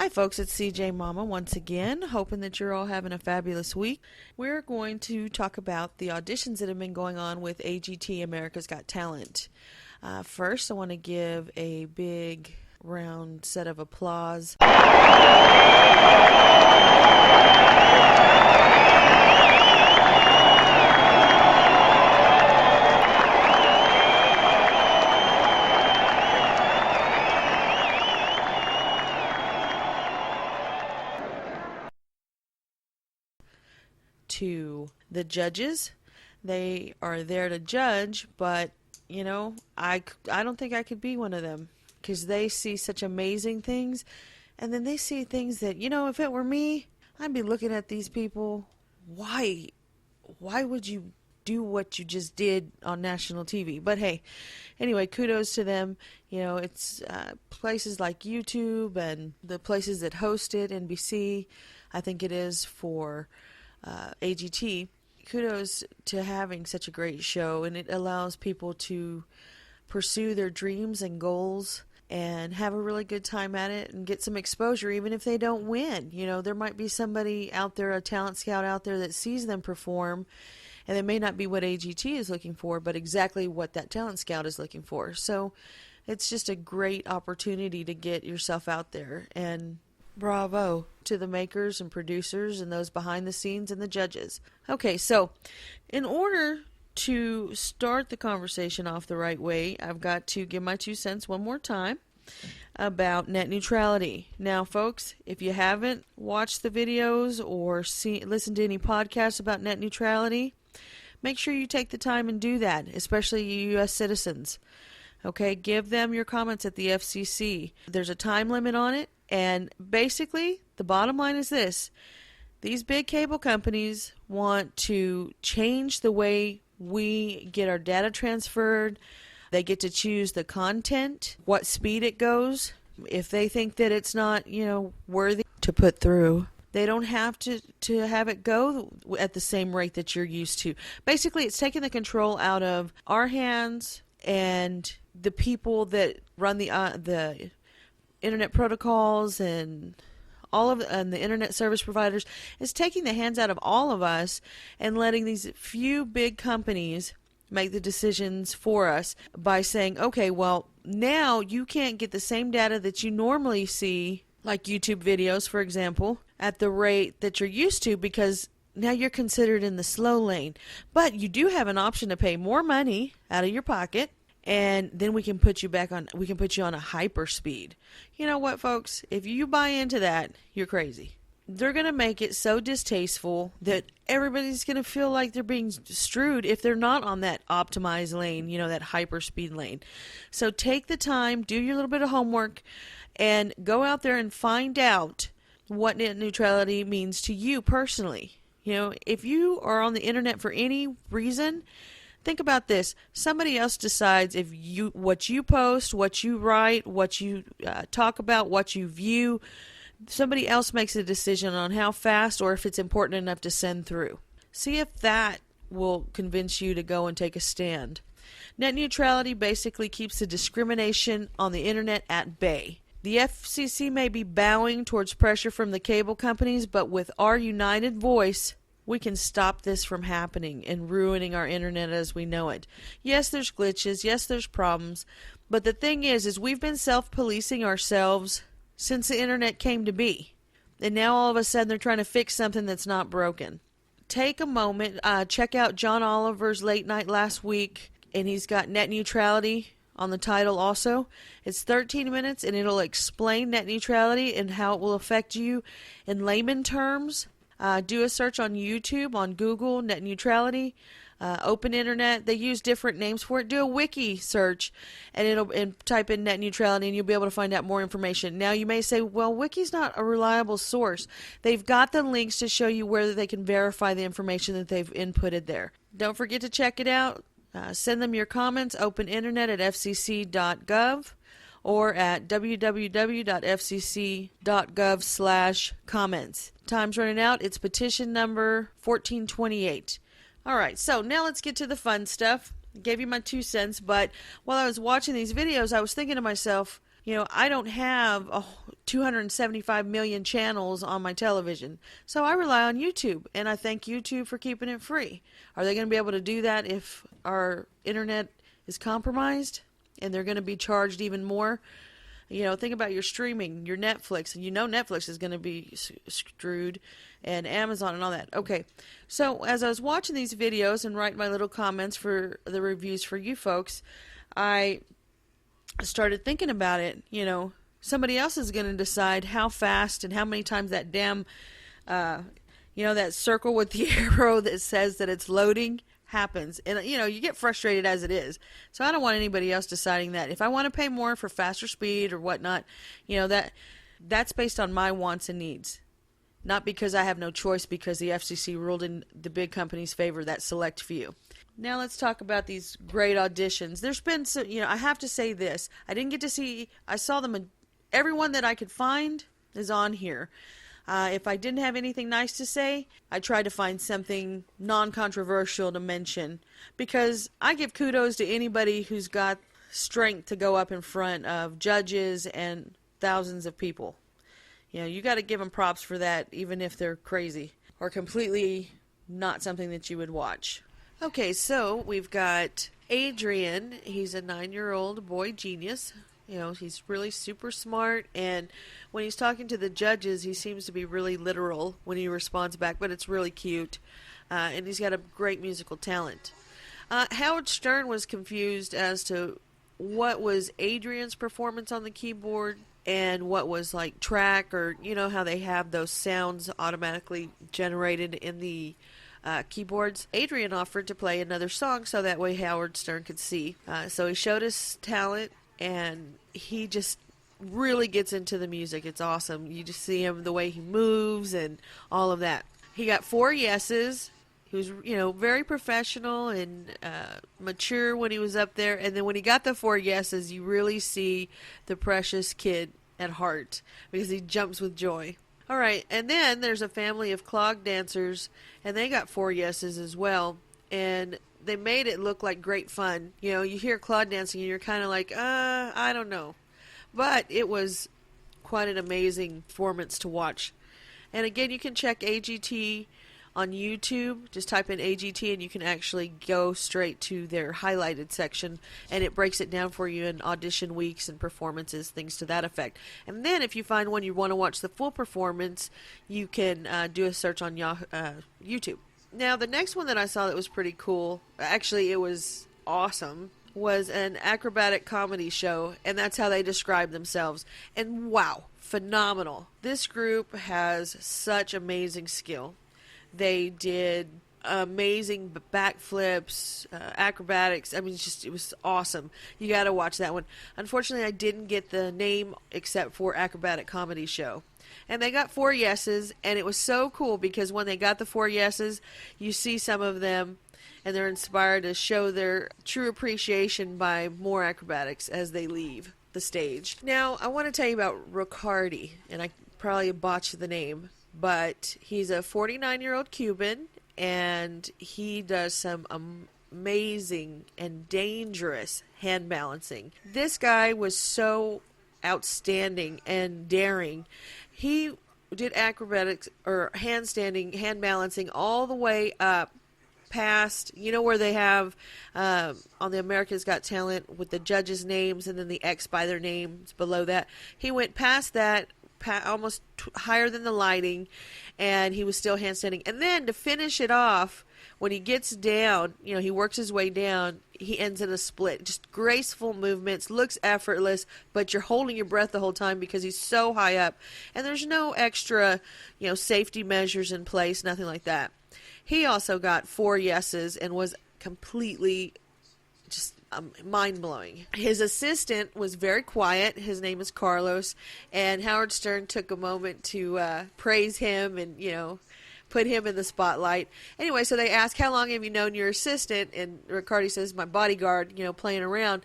Hi folks, it's CJ Mama once again, hoping that you're all having a fabulous week. We're going to talk about the auditions that have been going on with AGT, America's Got Talent. First, I want to give a big round set of applause. To the judges. They are there to judge, but I don't think I could be one of them, because they see such amazing things, and then they see things that, if it were me, I'd be looking at these people. Why would you do what you just did on national TV? But hey, anyway, kudos to them. It's places like YouTube and the places that host it, NBC, I think it is for AGT. Kudos to having such a great show, and it allows people to pursue their dreams and goals and have a really good time at it and get some exposure, even if they don't win. There might be somebody out there, a talent scout out there, that sees them perform, and it may not be what AGT is looking for, but exactly what that talent scout is looking for. So it's just a great opportunity to get yourself out there, and bravo to the makers and producers and those behind the scenes and the judges. Okay, so in order to start the conversation off the right way, I've got to give my 2 cents one more time about net neutrality. Now, folks, if you haven't watched the videos or listened to any podcasts about net neutrality, make sure you take the time and do that, especially you U.S. citizens. Okay, give them your comments at the FCC. There's a time limit on it. And basically, the bottom line is this. These big cable companies want to change the way we get our data transferred. They get to choose the content, what speed it goes. If they think that it's not, worthy to put through, they don't have to have it go at the same rate that you're used to. Basically, it's taking the control out of our hands, and the people that run the internet protocols and and the internet service providers is taking the hands out of all of us and letting these few big companies make the decisions for us by saying, okay, well, now you can't get the same data that you normally see, like YouTube videos, for example, at the rate that you're used to, because now you're considered in the slow lane. But you do have an option to pay more money out of your pocket, and then we can put you on a hyper speed. You know what, folks? If you buy into that, you're crazy. They're going to make it so distasteful that everybody's going to feel like they're being screwed if they're not on that optimized lane, that hyper speed lane. So take the time, do your little bit of homework, and go out there and find out what net neutrality means to you personally. If you are on the internet for any reason, think about this. Somebody else decides what you post, what you write, what you talk about, what you view. Somebody else makes a decision on how fast or if it's important enough to send through. See if that will convince you to go and take a stand. Net neutrality basically keeps the discrimination on the internet at bay. The FCC may be bowing towards pressure from the cable companies, but with our united voice, we can stop this from happening and ruining our internet as we know it. Yes, there's glitches. Yes, there's problems. But the thing is we've been self-policing ourselves since the internet came to be. And now all of a sudden they're trying to fix something that's not broken. Take a moment. Check out John Oliver's Late Night last week, and he's got net neutrality on the title also. It's 13 minutes, and it'll explain net neutrality and how it will affect you in layman terms. Do a search on YouTube, on Google, net neutrality, open internet. They use different names for it. Do a wiki search, and type in net neutrality, and you'll be able to find out more information. Now, you may say, well, wiki's not a reliable source. They've got the links to show you where they can verify the information that they've inputted there. Don't forget to check it out. Send them your comments, open internet at fcc.gov. or at www.fcc.gov/comments. Time's running out. It's petition number 1428. All right, so now let's get to the fun stuff. I gave you my 2 cents, but while I was watching these videos, I was thinking to myself, I don't have 275 million channels on my television. So I rely on YouTube, and I thank YouTube for keeping it free. Are they going to be able to do that if our internet is compromised and they're going to be charged even more? Think about your streaming, your Netflix, and Netflix is going to be screwed, and Amazon and all that. Okay, so as I was watching these videos and writing my little comments for the reviews for you folks, I started thinking about it. Somebody else is going to decide how fast and how many times that damn, that circle with the arrow that says that it's loading happens. And, you get frustrated as it is. So I don't want anybody else deciding that. If I want to pay more for faster speed or whatnot, that's based on my wants and needs. Not because I have no choice because the FCC ruled in the big company's favor, that select few. Now let's talk about these great auditions. There's been some, I have to say this. I didn't get to see, I saw them, everyone that I could find is on here. If I didn't have anything nice to say, I tried to find something non-controversial to mention. Because I give kudos to anybody who's got strength to go up in front of judges and thousands of people. You got to give them props for that, even if they're crazy or completely not something that you would watch. Okay, so we've got Adrian. He's a 9-year-old boy genius. He's really super smart, and when he's talking to the judges, he seems to be really literal when he responds back, but it's really cute, and he's got a great musical talent. Howard Stern was confused as to what was Adrian's performance on the keyboard and what was like track, or how they have those sounds automatically generated in the keyboards. Adrian offered to play another song so that way Howard Stern could see. So he showed his talent, and he just really gets into the music. It's awesome. You just see him, the way he moves and all of that. He got 4 yeses. He was, very professional and mature when he was up there. And then when he got the 4 yeses, you really see the precious kid at heart because he jumps with joy. All right, and then there's a family of clog dancers, and they got 4 yeses as well, and they made it look like great fun. You hear clog dancing, and you're kind of like, I don't know. But it was quite an amazing performance to watch. And again, you can check AGT on YouTube. Just type in AGT, and you can actually go straight to their highlighted section, and it breaks it down for you in audition weeks and performances, things to that effect. And then if you find one you want to watch the full performance, you can do a search on YouTube. Now, the next one that I saw that was pretty cool, actually it was awesome, was an acrobatic comedy show, and that's how they describe themselves. And wow, phenomenal. This group has such amazing skill. They did amazing backflips, acrobatics. I mean, it was awesome. You got to watch that one. Unfortunately, I didn't get the name except for acrobatic comedy show. And they got 4 yeses, and it was so cool because when they got the 4 yeses, you see some of them, and they're inspired to show their true appreciation by more acrobatics as they leave the stage. Now, I want to tell you about Riccardi, and I probably botched the name, but he's a 49-year-old Cuban, and he does some amazing and dangerous hand balancing. This guy was so outstanding and daring. He did acrobatics or handstanding, hand balancing all the way up past, where they have on the America's Got Talent with the judges' names and then the X by their names below that. He went past that, almost higher than the lighting, and he was still handstanding. And then to finish it off, when he gets down, he works his way down, he ends in a split. Just graceful movements, looks effortless, but you're holding your breath the whole time because he's so high up. And there's no extra, safety measures in place, nothing like that. He also got 4 yeses and was completely just mind-blowing. His assistant was very quiet. His name is Carlos, and Howard Stern took a moment to praise him and, put him in the spotlight. Anyway, so they asked, how long have you known your assistant? And Riccardi says, my bodyguard, playing around.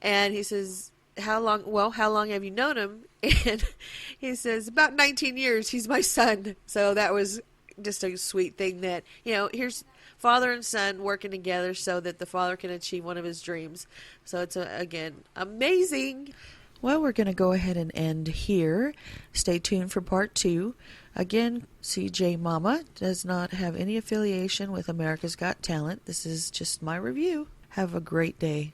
And he says, how long have you known him? And he says, about 19 years. He's my son. So that was just a sweet thing that, here's father and son working together so that the father can achieve one of his dreams. So it's, again, amazing. Well, we're going to go ahead and end here. Stay tuned for part 2. Again, CJ Mama does not have any affiliation with America's Got Talent. This is just my review. Have a great day.